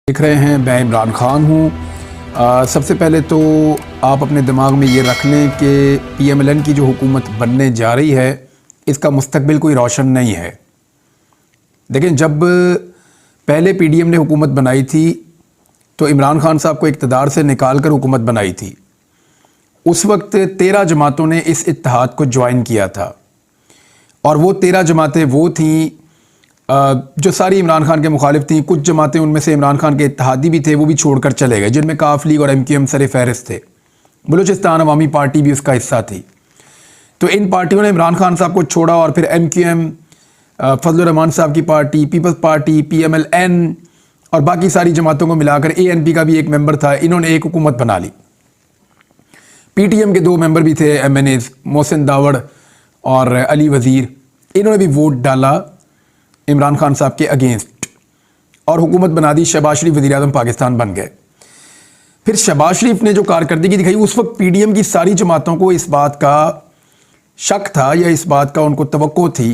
देख रहे हैं। मैं इमरान खान हूँ। सबसे पहले तो आप अपने दिमाग में ये रख लें कि PMLN की जो हुकूमत बनने जा रही है इसका मुस्तकबिल कोई रोशन नहीं है। देखें, जब पहले PDM ने हुकूमत बनाई थी तो इमरान खान साहब को इक़्तिदार से निकाल कर हुकूमत बनाई थी। उस वक्त 13 जमातों ने इस इत्तेहाद को ज्वाइन किया था और वो 13 जमातें वो थीं जो सारी इमरान खान के मुखालिफ थी। कुछ जमातें उनमें से इमरान खान के इत्तेहादी भी थे, वो भी छोड़कर चले गए, जिनमें काफ लीग और MQM सर फहरिस्त थे। बलूचिस्तान अवामी पार्टी भी उसका हिस्सा थी। तो इन पार्टियों ने इमरान खान साहब को छोड़ा और फिर MQM, फजलुर रहमान साहब की पार्टी, पीपल्स पार्टी, PMLN और बाकी सारी जमातों को मिलाकर ANP का भी एक मेंबर था, इन्होंने एक हुकूमत बना ली। PTM के 2 मेंबर भी थे, MNAs, मोहसिन दावड़ और अली वज़ीर, इन्होंने भी वोट डाला इमरान खान साहब के अगेंस्ट और हुकूमत बना दी। शहबाज शरीफ वज़ीर आज़म पाकिस्तान बन गए। फिर शहबाज शरीफ ने जो कारकर्दगी दिखाई, उस वक्त PDM की सारी जमातों को इस बात का शक था या इस बात का उनको तवक्को थी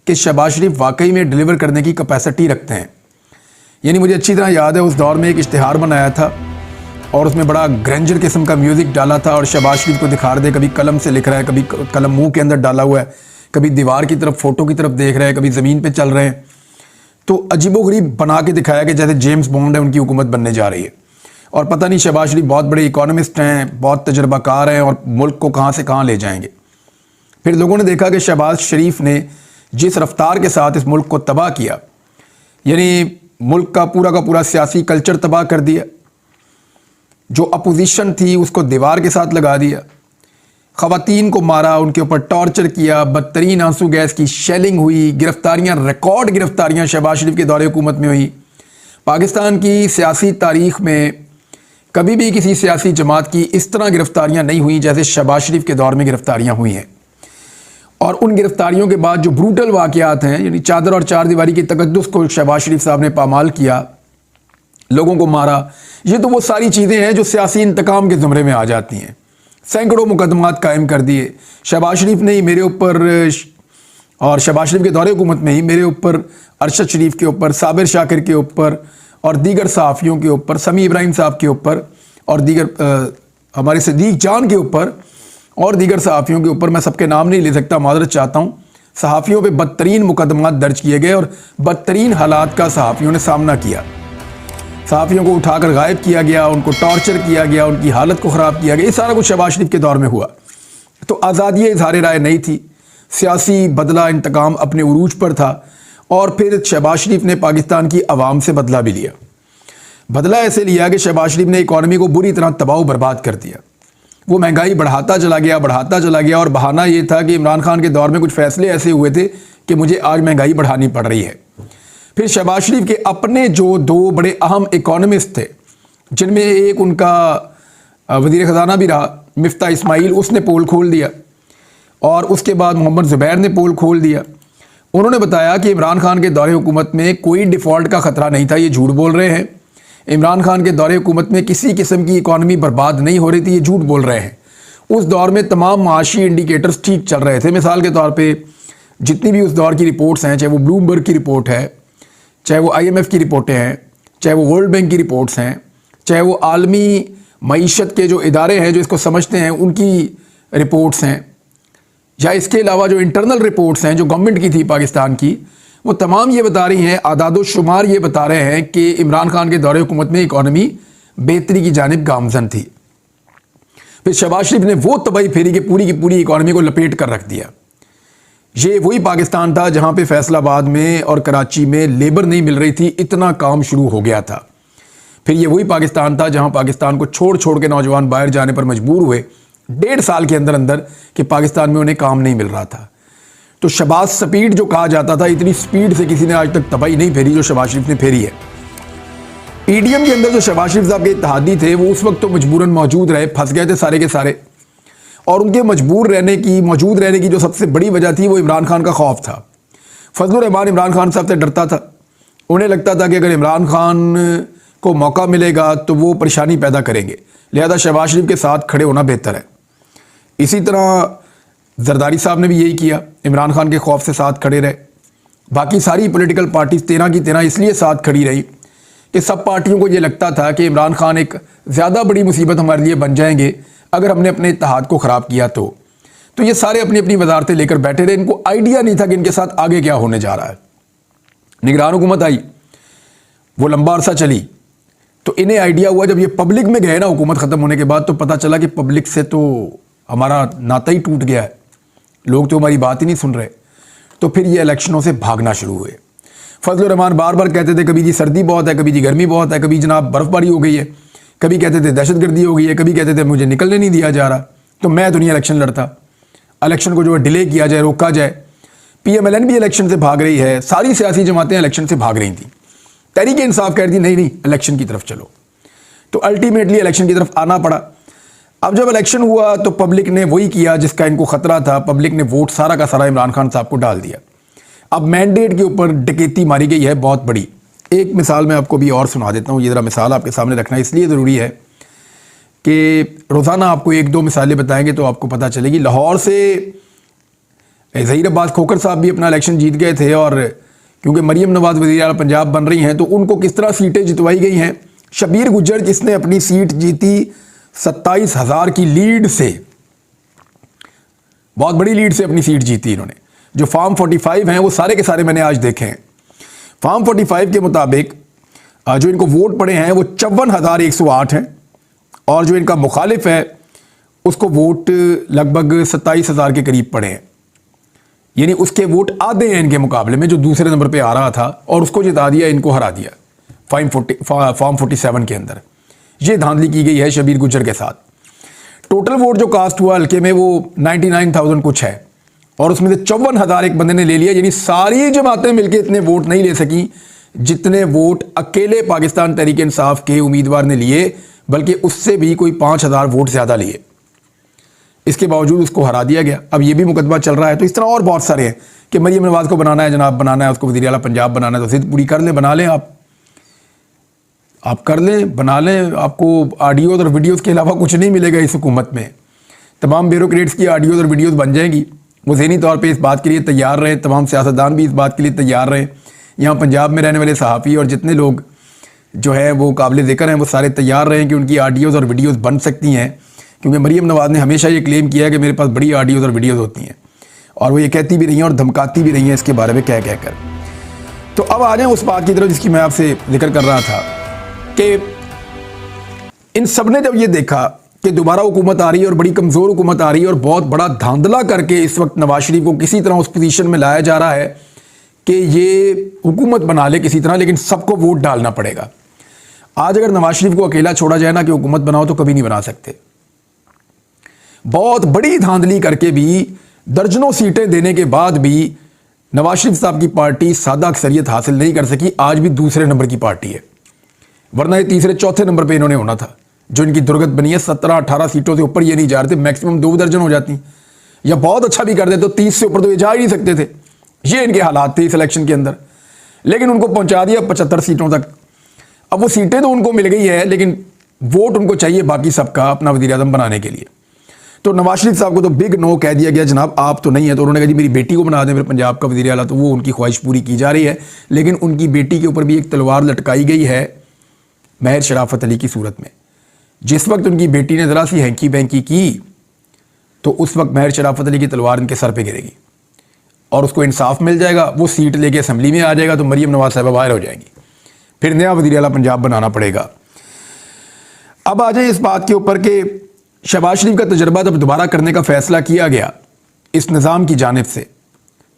कि शहबाज शरीफ वाकई में डिलीवर करने की कैपेसिटी रखते हैं। यानी मुझे अच्छी तरह याद है, उस दौर में एक इश्तिहार बनाया था और उसमें बड़ा ग्रेंजर किस्म का म्यूज़िक डाला था और शहबाज शरीफ को दिखा रहे थे, कभी कलम से लिख रहा है, कभी कलम मुंह के अंदर डाला हुआ है, कभी दीवार की तरफ, फोटो की तरफ देख रहे हैं, कभी ज़मीन पे चल रहे हैं। तो अजीबोगरीब बना के दिखाया कि जैसे जेम्स बॉन्ड है, उनकी हुकूमत बनने जा रही है। और पता नहीं शहबाज शरीफ बहुत बड़े इकोनॉमिस्ट हैं, बहुत तजर्बाकार हैं और मुल्क को कहाँ से कहाँ ले जाएंगे। फिर लोगों ने देखा कि शहबाज शरीफ ने जिस रफ्तार के साथ इस मुल्क को तबाह किया, यानी मुल्क का पूरा सियासी कल्चर तबाह कर दिया, जो अपोजिशन थी उसको दीवार के साथ लगा दिया, ख़वातीन को मारा, उनके ऊपर टॉर्चर किया, बदतरीन आंसू गैस की शेलिंग हुई, गिरफ्तारियां, रिकॉर्ड गिरफ्तारियां शहबाज शरीफ के दौरे हुकूमत में हुई। पाकिस्तान की सियासी तारीख़ में कभी भी किसी सियासी जमात की इस तरह गिरफ्तारियां नहीं हुई जैसे शहबाज शरीफ के दौर में गिरफ्तारियां हुई हैं। और उन गिरफ्तारियों के बाद जो ब्रूटल वाक़यात हैं, यानी चादर और चार दीवारी की तकद्दुस को शहबाज शरीफ साहब ने पामाल किया, लोगों को मारा, ये तो वो सारी चीज़ें हैं जो सियासी इंतकाम के ज़ुमरे में आ जाती हैं। सैकड़ों मुकदमात कायम कर दिए शहबाज शरीफ ने ही मेरे ऊपर, और शहबाज शरीफ के दौरे हुकूमत में ही मेरे ऊपर, अरशद शरीफ के ऊपर, साबिर शाकिर के ऊपर और दीगर सहाफ़ियों के ऊपर, समी इब्राहिम साहब के ऊपर और दीगर हमारे सिद्दीक जान के ऊपर और दीगर सहाफ़ियों के ऊपर, मैं सबके नाम नहीं ले सकता, मादरत चाहता हूँ। सहाफ़ियों पे बदतरीन मुकदमात दर्ज किए गए और बदतरीन हालात का सहाफ़ियों ने सामना किया। सहाफ़ियों को उठाकर गायब किया गया, उनको टॉर्चर किया गया, उनकी हालत को ख़राब किया गया। ये सारा कुछ शहबाज शरीफ के दौर में हुआ। तो आज़ादी इज़हार राय नहीं थी, सियासी बदला इंतकाम अपने उरूज पर था। और फिर शहबाज शरीफ ने पाकिस्तान की आवाम से बदला भी लिया। बदला ऐसे लिया कि शहबाज शरीफ ने इकॉनमी को बुरी तरह तबाह बर्बाद कर दिया। वो महंगाई बढ़ाता चला गया और बहाना ये था कि इमरान खान के दौर में कुछ फ़ैसले ऐसे हुए थे कि मुझे आज महंगाई बढ़ानी पड़ रही है। फिर शहबाज शरीफ के अपने जो 2 बड़े अहम इकोनॉमिस्ट थे, जिनमें एक उनका वज़ीर ख़जाना भी रहा, मिफ्ता इस्माइल, उसने पोल खोल दिया और उसके बाद मोहम्मद ज़ुबैर ने पोल खोल दिया। उन्होंने बताया कि इमरान खान के दौरे हुकूमत में कोई डिफ़ॉल्ट का ख़तरा नहीं था, ये झूठ बोल रहे हैं। इमरान खान के दौरे हुकूमत में किसी किस्म की इकॉनमी बर्बाद नहीं हो रही थी, ये झूठ बोल रहे हैं। उस दौर में तमाम माशी इंडिकेटर्स ठीक चल रहे थे। मिसाल के तौर पर जितनी भी उस दौर की रिपोर्ट्स हैं, चाहे वो ब्लूमबर्ग की रिपोर्ट है, चाहे वो IMF की रिपोर्टें हैं, चाहे वो वर्ल्ड बैंक की रिपोर्ट्स हैं, चाहे वो आलमी मईशत के जो इदारे हैं जो इसको समझते हैं उनकी रिपोर्ट्स हैं, या इसके अलावा जो इंटरनल रिपोर्ट्स हैं जो गवर्नमेंट की थी पाकिस्तान की, वो तमाम ये बता रही हैं, आदादो शुमार ये बता रहे हैं कि इमरान खान के दौरे हुकूमत में इकॉनमी बेहतरी की जानिब गामजन थी। फिर शहबाज शरीफ ने वो तबाही फेरी कि पूरी की पूरी इकॉनमी को लपेट कर रख दिया। ये वही पाकिस्तान था जहाँ पे फैसलाबाद में और कराची में लेबर नहीं मिल रही थी, इतना काम शुरू हो गया था। फिर ये वही पाकिस्तान था जहाँ पाकिस्तान को छोड़ के नौजवान बाहर जाने पर मजबूर हुए 1.5 साल के अंदर कि पाकिस्तान में उन्हें काम नहीं मिल रहा था। तो शहबाज स्पीड जो कहा जाता था, इतनी स्पीड से किसी ने आज तक तबाही नहीं फेरी जो शहबाज शरीफ ने फेरी है। PDM के अंदर जो शहबाज शरीफ साहब के इत्तेहादी थे वो उस वक्त तो मजबूरन मौजूद रहे, फंस गए थे सारे के सारे। और उनके मौजूद रहने की जो सबसे बड़ी वजह थी वो इमरान खान का खौफ था। फजलुर रहमान इमरान खान साहब से डरता था। उन्हें लगता था कि अगर इमरान खान को मौका मिलेगा तो वो परेशानी पैदा करेंगे, लिहाजा शहबाज शरीफ के साथ खड़े होना बेहतर है। इसी तरह जरदारी साहब ने भी यही किया, इमरान खान के खौफ से साथ खड़े रहे। बाकी सारी पॉलिटिकल पार्टीज 13 की 13 इसलिए साथ खड़ी रही कि सब पार्टियों को ये लगता था कि इमरान खान एक ज़्यादा बड़ी मुसीबत हमारे लिए बन जाएंगे अगर हमने अपने इत्तेहाद को ख़राब किया तो ये सारे अपनी अपनी वजारतें लेकर बैठे रहे। इनको आइडिया नहीं था कि इनके साथ आगे क्या होने जा रहा है। निगरान हुकूमत आई, वो लंबा अरसा चली, तो इन्हें आइडिया हुआ जब ये पब्लिक में गए ना हुकूमत ख़त्म होने के बाद, तो पता चला कि पब्लिक से तो हमारा नाता ही टूट गया है, लोग तो हमारी बात ही नहीं सुन रहे। तो फिर ये इलेक्शनों से भागना शुरू हुए। फजल रहमान बार बार कहते थे कभी जी सर्दी बहुत है, कभी जी गर्मी बहुत है, कभी जनाब बर्फ़बारी हो गई है, कभी कहते थे दहशतगर्दी हो गई है, कभी कहते थे मुझे निकलने नहीं दिया जा रहा, तो मैं तो नहीं इलेक्शन लड़ता, इलेक्शन को जो है डिले किया जाए, रोका जाए। PMLN भी इलेक्शन से भाग रही है, सारी सियासी जमातें इलेक्शन से भाग रही थी। तहरीक इंसाफ कह रही थी नहीं नहीं इलेक्शन की तरफ चलो, तो अल्टीमेटली इलेक्शन की तरफ आना पड़ा। अब जब इलेक्शन हुआ तो पब्लिक ने वही किया जिसका इनको खतरा था, पब्लिक ने वोट सारा का सारा इमरान खान साहब को डाल दिया। अब मैंडेट के ऊपर डकैती मारी गई है बहुत बड़ी। एक मिसाल मैं आपको भी और सुना देता हूँ, ये ज़रा मिसाल आपके सामने रखना इसलिए ज़रूरी है कि रोज़ाना आपको एक दो मिसालें बताएंगे तो आपको पता चलेगी। लाहौर से ज़हीर अब्बास खोखर साहब भी अपना इलेक्शन जीत गए थे, और क्योंकि मरीम नवाज़ वज़ीर आला पंजाब बन रही हैं तो उनको किस तरह सीटें जितवाई गई हैं। शबीर गुज्जर जिसने अपनी सीट जीती 27,000 की लीड से, बहुत बड़ी लीड से अपनी सीट जीती इन्होंने। जो फार्म 45 हैं वो सारे के सारे मैंने आज देखे हैं। फार्म 45 के मुताबिक जो इनको वोट पड़े हैं वो 54,108 हैं, और जो इनका मुखालिफ है उसको वोट लगभग 27,000 के करीब पड़े हैं, यानी उसके वोट आधे हैं इनके मुकाबले में, जो दूसरे नंबर पे आ रहा था, और उसको जिता दिया, इनको हरा दिया फॉर्म 47 के अंदर। ये धांधली की गई है शबीर गुज्जर के साथ। टोटल वोट जो कास्ट हुआ हल्के में वो 99,000 कुछ है, और उसमें से 54,000 एक बंदे ने ले लिया, यानी सारी जमातें मिलकर इतने वोट नहीं ले सकी जितने वोट अकेले पाकिस्तान तहरीक इंसाफ के उम्मीदवार ने लिए, बल्कि उससे भी कोई 5,000 वोट ज़्यादा लिए। इसके बावजूद उसको हरा दिया गया। अब ये भी मुकदमा चल रहा है। तो इस तरह और बहुत सारे हैं कि मरीम नवाज़ को बनाना है जनाब, बनाना है, उसको वज़ीर आला पंजाब बनाना है, तो ज़िद पूरी कर लें, बना लें, आप कर लें, बना लें। आपको ऑडियोज़ और वीडियोज़ के अलावा कुछ नहीं मिलेगा इस हुकूमत में। तमाम ब्यूरोक्रेट्स की ऑडियोज़ और वीडियोज़ बन जाएंगी। वो ज़हनी तौर पे इस बात के लिए तैयार रहें, तमाम सियासतदान भी इस बात के लिए तैयार रहें। यहाँ पंजाब में रहने वाले सहाफ़ी और जितने लोग जो है वो काबिल ज़िक्र हैं, वो सारे तैयार रहें कि उनकी ऑडियोज़ और वीडियोज़ बन सकती हैं, क्योंकि मरीम नवाज़ ने हमेशा ये क्लेम किया है कि मेरे पास बड़ी ऑडियोज़ और वीडियोज़ होती हैं, और वो ये कहती भी रही हैं और धमकाती भी रही हैं इसके बारे में कह कर। तो अब आ जाएँ उस बात की तरफ जिसकी मैं आपसे जिक्र कर रहा था कि इन सब ने जब ये देखा कि दोबारा हुकूमत आ रही है और बड़ी कमज़ोर हुकूमत आ रही है और बहुत बड़ा धांधला करके इस वक्त नवाज शरीफ को किसी तरह उस पोजीशन में लाया जा रहा है कि ये हुकूमत बना ले किसी तरह, लेकिन सबको वोट डालना पड़ेगा। आज अगर नवाज शरीफ को अकेला छोड़ा जाए ना कि हुकूमत बनाओ, तो कभी नहीं बना सकते। बहुत बड़ी धांधली करके भी, दर्जनों सीटें देने के बाद भी नवाज शरीफ साहब की पार्टी सादा अक्सरियत हासिल नहीं कर सकी। आज भी दूसरे नंबर की पार्टी है, वरना ये तीसरे चौथे नंबर पे इन्होंने होना था। जो इनकी दुर्गत बनी है 17-18 सीटों से ऊपर ये नहीं जा रहे थे, मैक्सिमम 2 दर्जन हो जाती, या बहुत अच्छा भी कर देते तो 30 से ऊपर तो ये जा ही नहीं सकते थे। ये इनके हालात थे इस इलेक्शन के अंदर, लेकिन उनको पहुंचा दिया 75 सीटों तक। अब वो सीटें तो उनको मिल गई है, लेकिन वोट उनको चाहिए बाकी सबका अपना वज़ीर आज़म बनाने के लिए। तो नवाज शरीफ साहब को तो बिग नो कह दिया गया, जनाब आप तो नहीं है। तो उन्होंने कहा जी मेरी बेटी को बना दें फिर पंजाब का वज़ीर आला, तो वो उनकी ख्वाहिश पूरी की जा रही है। लेकिन उनकी बेटी के ऊपर भी एक तलवार लटकाई गई है महर शराफत अली की सूरत में। जिस वक्त उनकी बेटी ने ज़रा सी हैंकी बैंकी की, तो उस वक्त महर शराफत अली की तलवार इनके सर पे गिरेगी और उसको इंसाफ मिल जाएगा, वो सीट लेके असम्बली में आ जाएगा, तो मरीम नवाज साहबा बाहर हो जाएंगी, फिर नया वज़ीर आला पंजाब बनाना पड़ेगा। अब आ जाए इस बात के ऊपर कि शहबाज शरीफ का तजर्बा जब दोबारा करने का फैसला किया गया इस निज़ाम की जानिब से,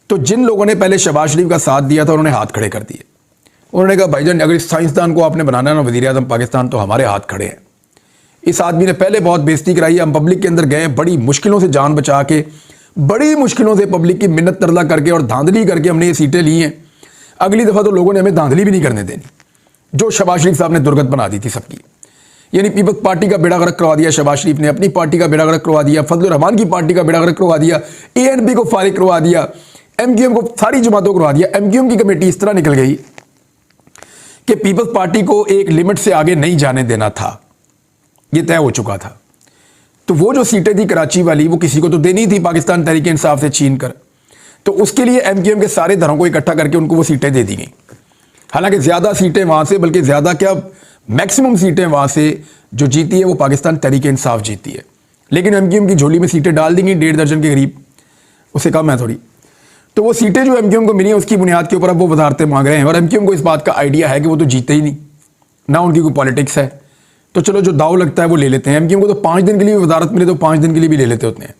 तो जिन लोगों ने पहले शहबाज शरीफ का साथ दिया था उन्होंने हाथ खड़े कर दिए। उन्होंने कहा भाईजान अगर इस साइंसदान को आपने बनाना है ना वज़ीर आज़म पाकिस्तान, तो हमारे हाथ खड़े हैं। इस आदमी ने पहले बहुत बेइज्जती कराई, हम पब्लिक के अंदर गए, बड़ी मुश्किलों से जान बचा के, बड़ी मुश्किलों से पब्लिक की मिन्नत तरला करके और धांधली करके हमने ये सीटें ली हैं। अगली दफ़ा तो लोगों ने हमें धांधली भी नहीं करने देनी, जो शहबाज शरीफ साहब ने दुर्गत बना दी थी सबकी। यानी पीपल्स पार्टी का बेड़ा गर्क करवा दिया शहबाज शरीफ ने, अपनी पार्टी का बेड़ा गर्क करवा दिया, फजल रहमान की पार्टी का बेड़ा गर्क करवा दिया, ANP को फारिग करवा दिया, MQM को, सारी जमातों को करवा दिया। MQM की कमेटी इस तरह निकल गई कि पीपल्स पार्टी को एक लिमिट से आगे नहीं जाने देना था, ये तय हो चुका था। तो वो जो सीटें थी कराची वाली, वो किसी को तो देनी थी पाकिस्तान तहरीक इंसाफ से छीन कर, तो उसके लिए MQM के सारे धरों को इकट्ठा करके उनको वो सीटें दे दी गई। हालांकि ज़्यादा सीटें वहाँ से, बल्कि ज़्यादा क्या मैक्सिमम सीटें वहाँ से जो जीती है वो पाकिस्तान तहरीक इंसाफ जीती है। लेकिन एमक्यूएम की झोली में सीटें डाल दी गई 1.5 दर्जन के करीब, उससे कम है थोड़ी। तो वो सीटें जो एमक्यूएम को मिली हैं उसकी बुनियाद के ऊपर अब वो वजारतें मांग रहे हैं। और एमक्यूएम को इस बात का आइडिया है कि वो तो जीते ही नहीं, ना उनकी कोई पॉलिटिक्स है, तो चलो जो दाव लगता है वो ले लेते हैं। एमक्यूएम को तो 5 दिन के लिए वजारत मिले तो 5 दिन के लिए भी ले लेते होते हैं।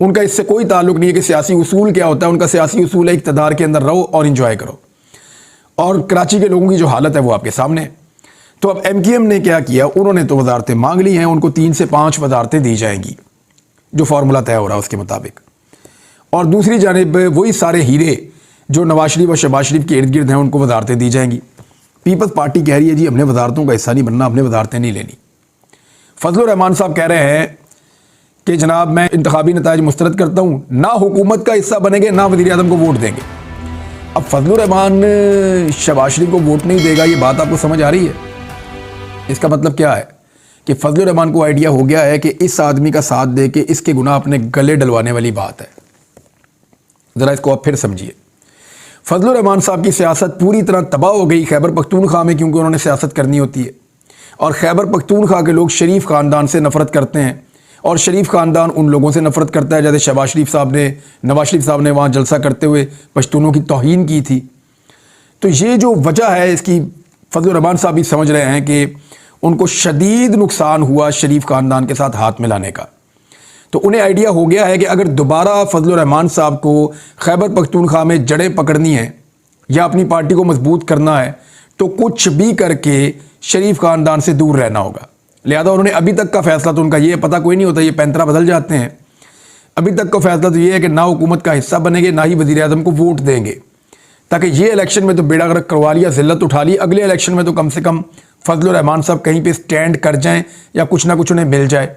उनका इससे कोई ताल्लुक नहीं है कि सियासी उसूल क्या होता है। उनका सियासी उसूल है इक़्तिदार के अंदर रहो और इंजॉय करो। और कराची के लोगों की जो हालत है वो आपके सामने है। तो अब एमक्यूएम ने क्या किया, उन्होंने तो वजारतें मांग ली हैं, उनको 3 से 5 वजारतें दी जाएंगी जो फार्मूला तय हो रहा है उसके मुताबिक। और दूसरी जानिब वही सारे हीरे जो नवाज शरीफ और शहबाज शरीफ के इर्द गिर्द हैं उनको वजारतें दी जाएंगी। पीपल्स पार्टी कह रही है जी हमने वजारतों का हिस्सा नहीं बनना, हमने वजारतें नहीं लेनी। फजलुर रहमान साहब कह रहे हैं कि जनाब मैं इंतखाबी नताइज मुस्तरद करता हूँ, ना हुकूमत का हिस्सा बनेंगे ना वज़ीर आज़म को वोट देंगे। अब फजलुर रहमान शहबाज शरीफ को वोट नहीं देगा, ये बात आपको समझ आ रही है? इसका मतलब क्या है कि फजलुर रहमान को आइडिया हो गया है कि इस आदमी का साथ दे के इसके गुनाह अपने गले डलवाने वाली बात है। ज़रा इसको आप फिर समझिए। फजलुर रहमान साहब की सियासत पूरी तरह तबाह हो गई खैबर पख्तूनख्वा में, क्योंकि उन्होंने सियासत करनी होती है। और खैबर पख्तूनख्वा के लोग शरीफ ख़ानदान से नफ़रत करते हैं और शरीफ ख़ानदान उन लोगों से नफ़रत करता है। जैसे शहबाज शरीफ साहब ने, नवाज शरीफ साहब ने वहाँ जलसा करते हुए पश्तूनों की तौहीन की थी। तो ये जो वजह है इसकी फजलुर रहमान साहब भी समझ रहे हैं कि उनको शदीद नुकसान हुआ शरीफ ख़ानदान के साथ हाथ मिलाने का। तो उन्हें आइडिया हो गया है कि अगर दोबारा फजलुर रहमान साहब को खैबर पख्तूनख्वा में जड़ें पकड़नी है या अपनी पार्टी को मजबूत करना है तो कुछ भी करके शरीफ ख़ानदान से दूर रहना होगा। लिहाजा उन्होंने अभी तक का फैसला, तो उनका ये पता कोई नहीं होता, ये पैंतरा बदल जाते हैं। अभी तक का फैसला तो ये है कि ना हुकूमत का हिस्सा बनेंगे ना ही वज़ीर आज़म को वोट देंगे, ताकि ये इलेक्शन में तो बेड़ा गर्क करवा लिया, जिल्लत उठा ली, अगले इलेक्शन में तो कम से कम फजलुर रहमान साहब कहीं पे स्टैंड कर जाएं या कुछ ना कुछ उन्हें मिल जाए।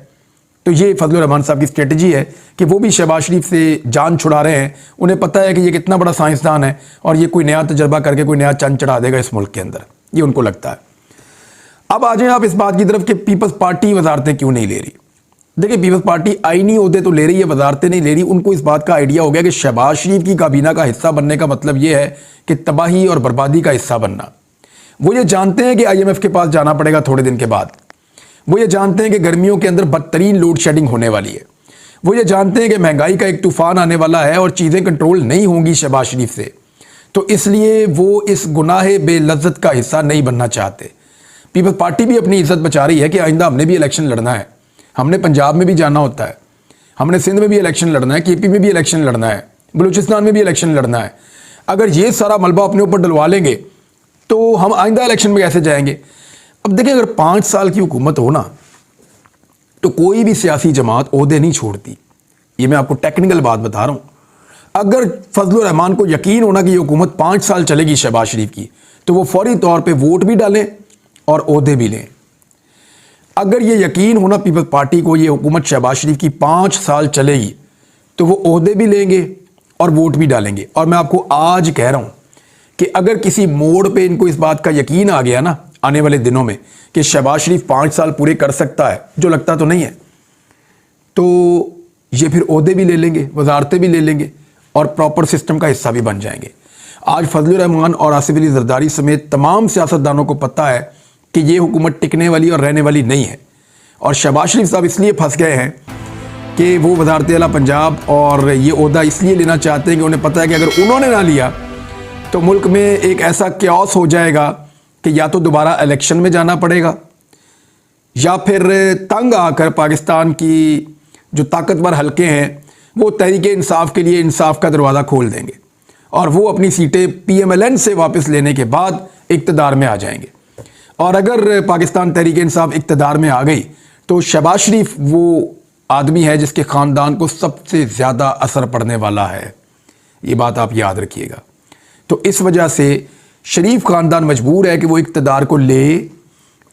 तो ये फजलुर रहमान साहब की स्ट्रेटजी है कि वो भी शहबाज शरीफ से जान छुड़ा रहे हैं। उन्हें पता है कि ये कितना बड़ा साइंसदान है और ये कोई नया तजर्बा करके कोई नया चंद चढ़ा देगा इस मुल्क के अंदर, ये उनको लगता है। अब आ जाएं आप इस बात की तरफ कि पीपल्स पार्टी वजारतें क्यों नहीं ले रही। देखिए, पीपल्स पार्टी आईनी ओहदे तो ले रही है, वजारतें नहीं ले रही। उनको इस बात का आइडिया हो गया कि शहबाज शरीफ की काबीना का हिस्सा बनने का मतलब ये है कि तबाही और बर्बादी का हिस्सा बनना। वो ये जानते हैं कि IMF के पास जाना पड़ेगा थोड़े दिन के बाद। वो ये जानते हैं कि गर्मियों के अंदर बदतरीन लोड शेडिंग होने वाली है। वो ये जानते हैं कि महंगाई का एक तूफान आने वाला है और चीज़ें कंट्रोल नहीं होंगी शहबाज शरीफ से। तो इसलिए वो इस गुनाह बेलज्जत का हिस्सा नहीं बनना चाहते। पीपल्स पार्टी भी अपनी इज्जत बचा रही है कि आइंदा हमने भी इलेक्शन लड़ना है, हमने पंजाब में भी जाना होता है, हमने सिंध में भी इलेक्शन लड़ना है, KP में भी इलेक्शन लड़ना है, बलूचिस्तान में भी इलेक्शन लड़ना है। अगर ये सारा मलबा अपने ऊपर डलवा लेंगे तो हम आइंदा इलेक्शन में कैसे जाएंगे। अब देखिए, अगर 5 साल की हुकूमत हो ना तो कोई भी सियासी जमात ओहदे नहीं छोड़ती। ये मैं आपको टेक्निकल बात बता रहा हूँ। अगर फजलुर रहमान को यकीन होना कि ये हुकूमत 5 साल चलेगी शहबाज शरीफ की, तो वो फौरी तौर पे वोट भी डालें और ओहदे भी लें। अगर ये यकीन होना पीपल्स पार्टी को ये हुकूमत शहबाज शरीफ की 5 साल चलेगी तो वो ओहदे भी लेंगे और वोट भी डालेंगे। और मैं आपको आज कह रहा हूँ कि अगर किसी मोड़ पे इनको इस बात का यकीन आ गया ना आने वाले दिनों में कि शहबाज शरीफ 5 साल पूरे कर सकता है, जो लगता तो नहीं है, तो ये फिर ओहदे भी ले लेंगे, वजारतें भी ले लेंगे और प्रॉपर सिस्टम का हिस्सा भी बन जाएंगे। आज फजलुर रहमान और आसिफ अली जरदारी समेत तमाम सियासतदानों को पता है कि ये हुकूमत टिकने वाली और रहने वाली नहीं है। और शहबाज शरीफ साहब इसलिए फंस गए हैं कि वो वजारत आला पंजाब और ये ओहदा इसलिए लेना चाहते हैं कि उन्हें पता है कि अगर उन्होंने ना लिया तो मुल्क में एक ऐसा क्यास हो जाएगा कि या तो दोबारा इलेक्शन में जाना पड़ेगा या फिर तंग आकर पाकिस्तान की जो ताकतवर हलके हैं वो तहरीक इंसाफ के लिए इंसाफ का दरवाज़ा खोल देंगे और वो अपनी सीटें PMLN से वापस लेने के बाद इक़्तिदार में आ जाएंगे। और अगर पाकिस्तान तहरीक इंसाफ इक़्तिदार में आ गई तो शहबाज शरीफ वो आदमी है जिसके ख़ानदान को सबसे ज़्यादा असर पड़ने वाला है। ये बात आप याद रखिएगा। तो इस वजह से शरीफ ख़ानदान मजबूर है कि वो इक़्तिदार को ले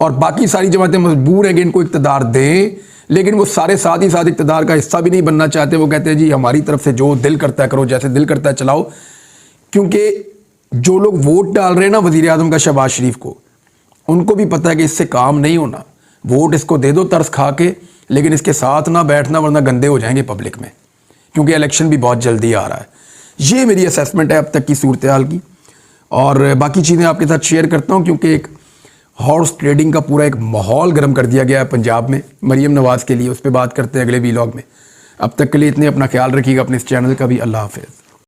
और बाकी सारी जमातें मजबूर हैं कि इनको इक़्तिदार दें, लेकिन वो सारे साथ ही साथ इक़्तिदार का हिस्सा भी नहीं बनना चाहते। वो कहते हैं जी हमारी तरफ से जो दिल करता है करो, जैसे दिल करता है चलाओ। क्योंकि जो लोग वोट डाल रहे हैं ना वज़ीर आज़म का शहबाज शरीफ को, उनको भी पता है कि इससे काम नहीं होना। वोट इसको दे दो तरस खा के, लेकिन इसके साथ ना बैठना वरना गंदे हो जाएंगे पब्लिक में, क्योंकि इलेक्शन भी बहुत जल्दी आ रहा है। ये मेरी असेसमेंट है अब तक की सूरत हाल की। और बाकी चीज़ें आपके साथ शेयर करता हूँ, क्योंकि एक हॉर्स ट्रेडिंग का पूरा एक माहौल गर्म कर दिया गया है पंजाब में मरीम नवाज़ के लिए। उस पर बात करते हैं अगले वीलॉग में। अब तक के लिए इतने, अपना ख्याल रखिएगा, अपने इस चैनल का भी। अल्लाह हाफ़िज़।